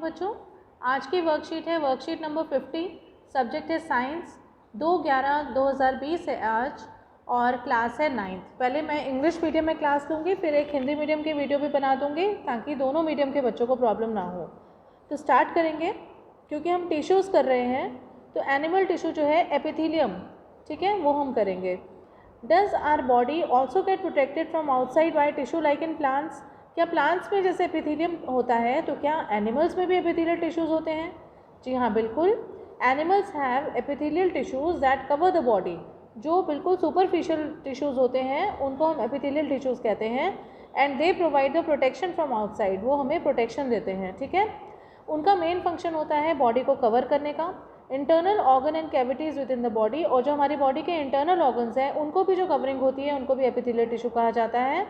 बच्चों, आज की वर्कशीट है वर्कशीट नंबर 50। सब्जेक्ट है साइंस। 2/11/2020 है आज और क्लास है 9th। पहले मैं इंग्लिश मीडियम में क्लास लूँगी, फिर एक हिंदी मीडियम की वीडियो भी बना दूँगी ताकि दोनों मीडियम के बच्चों को प्रॉब्लम ना हो। तो स्टार्ट करेंगे। क्योंकि हम टिश्यूज़ कर रहे हैं तो एनिमल टिश्यू जो है एपिथेलियम, ठीक है, वो हम करेंगे। Does our body also get protected from outside by tissue like in plants? क्या प्लांट्स में जैसे एपिथेलियम होता है तो क्या एनिमल्स में भी एपिथेलियल टिश्यूज़ होते हैं? जी हाँ, बिल्कुल। Animals have epithelial tissues that cover the body. जो बिल्कुल सुपरफिशियल टिश्यूज़ होते हैं उनको हम एपिथेलियल टिश्यूज़ कहते हैं। And they provide the protection from outside. वो हमें प्रोटेक्शन देते हैं, ठीक है। उनका मेन फंक्शन होता है बॉडी को कवर करने का। Internal organ and cavities with in the body, और जो हमारी बॉडी के इंटरनल ऑर्गन्स हैं उनको भी जो कवरिंग होती है उनको भी एपिथेलियल टिश्यू कहा जाता है।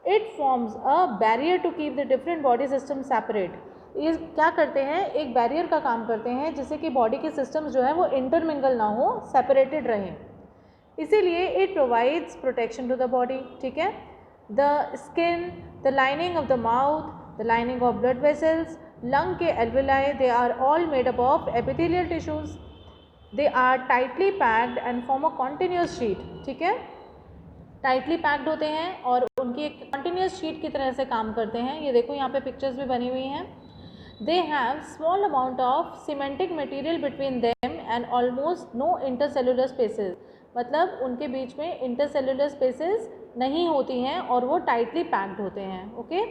It forms a barrier to keep the different body system separate. ये क्या करते हैं, एक बैरियर का काम करते हैं जिससे कि बॉडी के सिस्टम्स जो है वो इंटरमिंगल ना हो, सेपरेटेड रहें। इसीलिए it provides protection to the body, ठीक है। The skin, the lining of the mouth, the lining of blood vessels, lung के alveoli, they are all made up of epithelial tissues. They are tightly packed and form a continuous sheet, ठीक है। Tightly packed होते हैं और उनकी एक continuous sheet की तरह से काम करते हैं। ये देखो यहाँ पे पिक्चर्स भी बनी हुई हैं। They have small amount of cementing material between them and almost no intercellular spaces. मतलब उनके बीच में इंटरसेलुलर स्पेसेस नहीं होती हैं और वो टाइटली पैक्ड होते हैं, ओके।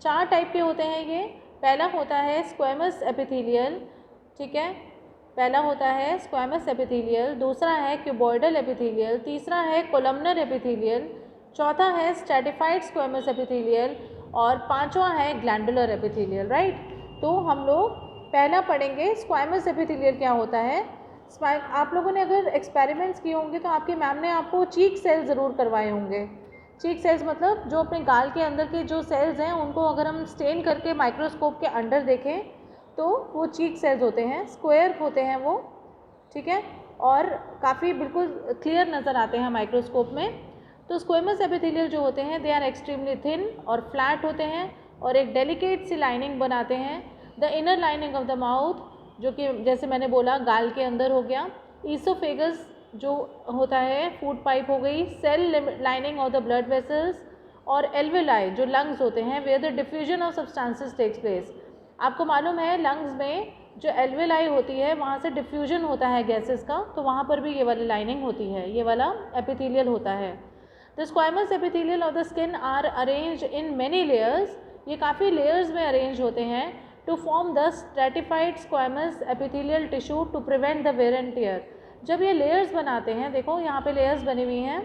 4 टाइप के होते हैं ये। पहला होता है स्क्वैमस एपिथेलियल, ठीक है। पहला होता है स्क्वैमस एपिथेलियल, दूसरा है क्यूबॉइडल एपिथेलियल, तीसरा है कोलमनर एपिथेलियल, चौथा है स्ट्रैटिफाइड स्क्वैमस एपिथेलियल और पांचवा है ग्लैंडुलर एपिथेलियल, राइट। तो हम लोग पहला पढ़ेंगे स्क्वैमस एपिथेलियल क्या होता है। आप लोगों ने अगर एक्सपेरिमेंट्स किए होंगे तो आपकी मैम ने आपको चीक सेल्स ज़रूर करवाए होंगे। चीक सेल्स मतलब जो अपने गाल के अंदर के जो सेल्स हैं उनको अगर हम स्टेन करके माइक्रोस्कोप के अंडर देखें तो वो चीक सेल्स होते हैं, स्क्वायर होते हैं वो, ठीक है, और काफ़ी बिल्कुल क्लियर नज़र आते हैं माइक्रोस्कोप में। तो स्क्वेमस एपिथेलियल जो होते हैं दे आर एक्सट्रीमली थिन और फ्लैट होते हैं और एक डेलिकेट सी लाइनिंग बनाते हैं। The inner lining of the mouth, जो कि जैसे मैंने बोला गाल के अंदर हो गया। ईसोफेगस जो होता है, फूड पाइप हो गई। Cell lining of the blood vessels और एल्वेलाई जो लंग्स होते हैं where the diffusion of substances takes place. आपको मालूम है लंग्स में जो एल्वेलाई होती है वहाँ से डिफ्यूजन होता है गैसेस का, तो वहाँ पर भी ये वाली लाइनिंग होती है, ये वाला एपिथेलियल होता है। The squamous epithelial of the skin are arrange in many layers. ये काफ़ी लेयर्स में अरेंज होते हैं to form the stratified squamous epithelial tissue to prevent the wear and tear. जब ये लेयर्स बनाते हैं, देखो यहाँ पे लेयर्स बनी हुई हैं,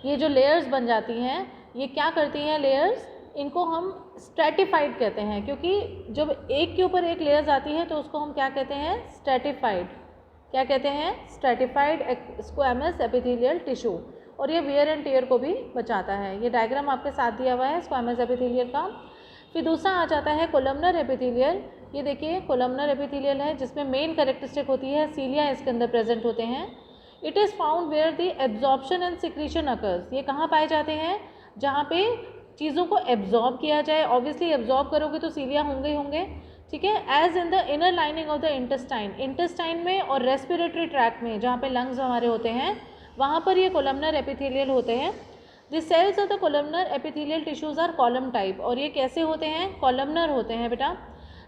ये जो लेयर्स बन जाती हैं ये क्या करती हैं लेयर्स, इनको हम स्ट्रैटिफाइड कहते हैं। क्योंकि जब एक के ऊपर एक लेयर्स आती है तो उसको हम क्या कहते हैं, स्ट्रैटिफाइड। क्या कहते हैं, स्ट्रैटिफाइड स्क्वैमस एपिथेलियल टिश्यू। और ये वियर एंड टियर को भी बचाता है। ये डायग्राम आपके साथ दिया हुआ है स्क्वैमस एपिथेलियल का। फिर दूसरा आ जाता है कोलमनर एपिथेलियल। ये देखिए कोलमनर एपिथेलियल है जिसमें मेन कैरेक्टरिस्टिक होती है सीलिया इसके अंदर प्रेजेंट होते हैं। It is found where the absorption and secretion occurs. ये कहाँ पाए जाते हैं, जहाँ पे चीज़ों को एब्जॉर्ब किया जाए। ऑब्वियसली एब्जॉर्ब करोगे तो सीलिया होंगे ही होंगे, ठीक है। As in the inner lining of the intestine, intestine में और रेस्पिरेटरी ट्रैक्ट में जहाँ पे लंग्स हमारे होते हैं वहाँ पर ये कोलमनर एपिथेलियल होते हैं। The cells of the columnar epithelial tissues are column type. और ये कैसे होते हैं, कॉलमनर होते हैं बेटा।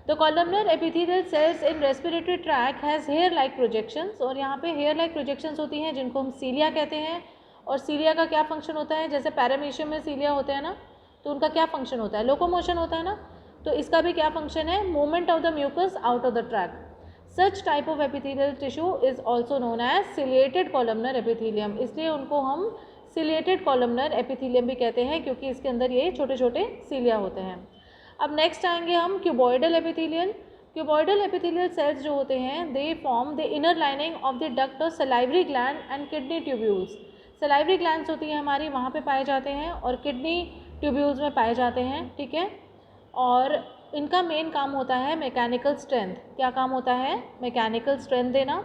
The columnar epithelial cells in respiratory tract has hair like projections. और यहाँ पे हेयर लाइक प्रोजेक्शंस होती हैं जिनको हम सीलिया कहते हैं। और सीलिया का क्या फंक्शन होता है, जैसे पैरामीशियम में सीलिया होते हैं ना, तो उनका क्या फंक्शन होता है, लोकोमोशन होता है ना, तो इसका भी क्या फंक्शन है, movement of the mucus out of the tract. Such type of epithelial tissue is also known as ciliated columnar epithelium. इसलिए उनको हम सिलिएटेड कॉलमनर एपिथेलियम भी कहते हैं क्योंकि इसके अंदर ये छोटे छोटे सीलिया होते हैं। अब नेक्स्ट आएंगे हम cuboidal epithelial. Cuboidal epithelial cells जो होते हैं they form the inner lining of the duct of salivary gland and kidney tubules. Salivary glands होती हैं हमारी, वहाँ पे पाए जाते हैं और किडनी ट्यूब्यूल्स में पाए जाते हैं, ठीक है। और इनका मेन काम होता है मैकेनिकल स्ट्रेंथ। क्या काम होता है, मैकेनिकल स्ट्रेंथ देना।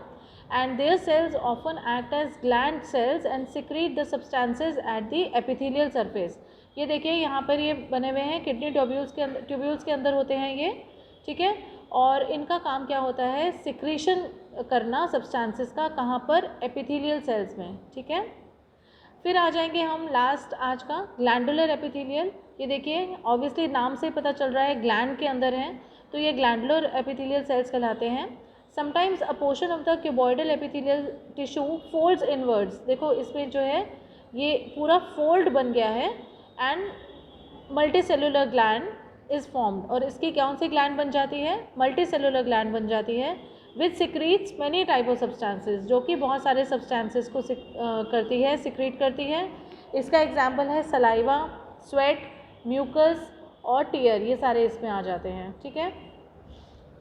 And their cells often act as gland cells and secrete the substances at the epithelial surface. ये देखिए यहाँ पर ये बने हुए हैं, किडनी ट्यूब्यूल्स के अंदर होते हैं ये, ठीक है। और इनका काम क्या होता है, सिक्रीशन करना सब्सटेंसेस का, कहाँ पर, एपिथेलियल सेल्स में, ठीक है। फिर आ जाएंगे हम लास्ट आज का, ग्लैंडुलर एपिथेलियल। ये देखिए ऑब्वियसली नाम से पता चल रहा है ग्लैंड के अंदर हैं, तो ये ग्लैंडुलर एपिथेलियल सेल्स कहलाते हैं। Sometimes a portion of the cuboidal epithelial tissue folds inwards, देखो इसमें जो है ये पूरा फोल्ड बन गया है, and multi cellular gland is formed, और इसकी कौन सी ग्लैंड बन जाती है, मल्टी सेलुलर ग्लैंड बन जाती है, which secretes many type of substances, जो कि बहुत सारे सब्सटेंसेस को करती है, सिक्रीट करती है। इसका एग्जाम्पल है सलाइवा, स्वेट, म्यूकस और टीयर, ये सारे इसमें आ जाते हैं, ठीक है।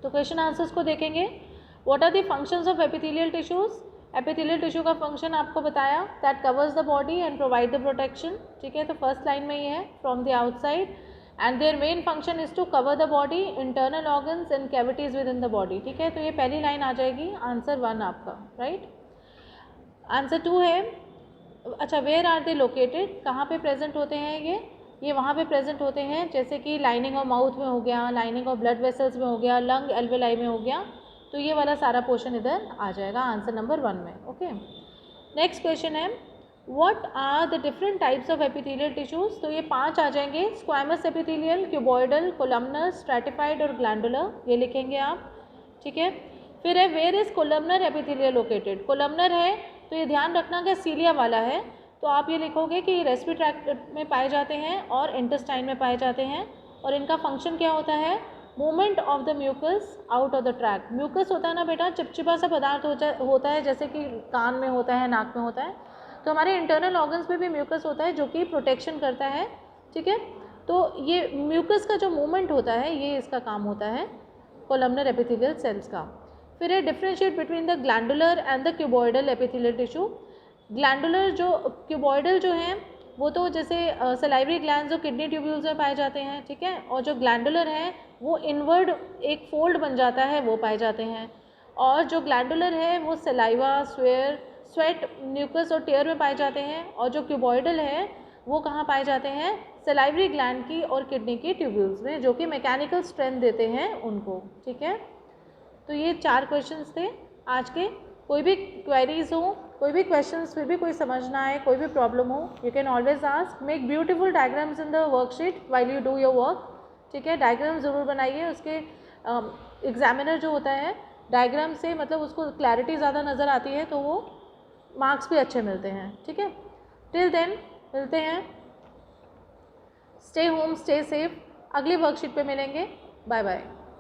तो क्वेश्चन आंसर्स को देखेंगे। What are the functions of epithelial tissues, epithelial tissue का फंक्शन आपको बताया, that covers the body and provide the protection, ठीक है। तो फर्स्ट लाइन में ये है, from the outside, and their main function is to cover the body, internal organs and cavities within the body, ठीक है। तो ये पहली लाइन आ जाएगी, आंसर 1 आपका, राइट। आंसर 2 है, अच्छा वेयर आर दे लोकेटेड, कहाँ पे प्रेजेंट होते हैं ये वहाँ पे प्रेजेंट होते हैं, जैसे कि लाइनिंग ऑफ माउथ में हो गया, लाइनिंग ऑफ ब्लड वेसल्स में हो गया, लंग एल्वेलाई में हो गया, तो ये वाला सारा पोर्शन इधर आ जाएगा आंसर नंबर 1 में, ओके। नेक्स्ट क्वेश्चन है, what are the different types of epithelial tissues, तो ये 5 आ जाएंगे, squamous epithelial, cuboidal, columnar, stratified और ग्लैंडुलर, ये लिखेंगे आप, ठीक है। फिर है, where is columnar epithelial located, columnar है तो ये ध्यान रखना कि सीलिया वाला है, तो आप ये लिखोगे कि रेस्पिरेटरी ट्रैक्ट में पाए जाते हैं और इंटेस्टाइन में पाए जाते हैं, और इनका फंक्शन क्या होता है, movement of the mucus out of the tract. Mucus होता है ना बेटा, चिपचिपा सा पदार्थ होता है, जैसे कि कान में होता है, नाक में होता है, तो हमारे इंटरनल ऑर्गन्स में भी म्यूकस होता है जो कि प्रोटेक्शन करता है, ठीक है। तो ये म्यूकस का जो मूवमेंट होता है, ये इसका काम होता है कोलमनर एपिथेलियल सेल्स का। फिर है, differentiate between the glandular and the cuboidal epithelial tissue. Glandular जो, क्यूबॉइडल जो हैं वो तो जैसे सलाइवरी ग्लैंड्स जो किडनी ट्यूब्यूल्स में पाए जाते हैं, ठीक है, और जो ग्लैंडुलर हैं वो इनवर्ड एक फोल्ड बन जाता है, वो पाए जाते हैं, और जो ग्लैंडुलर है वो सलाइवा, स्वेट, म्यूकस और टीयर में पाए जाते हैं, और जो क्यूबॉइडल है वो कहाँ पाए जाते हैं, सलाइवरी ग्लैंड की और किडनी की ट्यूब्यूल्स में, जो कि मैकेनिकल स्ट्रेंथ देते हैं उनको, ठीक है। तो ये 4 क्वेश्चंस थे आज के। कोई भी क्वेरीज हो, कोई भी क्वेश्चंस फिर भी कोई समझ ना आए, कोई भी प्रॉब्लम हो, you can always ask. Make beautiful diagrams in the worksheet while you do your work, ठीक है। डायग्राम ज़रूर बनाइए, उसके एग्जामिनर जो होता है डायग्राम से मतलब उसको क्लैरिटी ज़्यादा नज़र आती है, तो वो मार्क्स भी अच्छे मिलते हैं, ठीक है। टिल देन मिलते हैं, स्टे होम, स्टे सेफ, अगली वर्कशीट पे मिलेंगे, बाय बाय।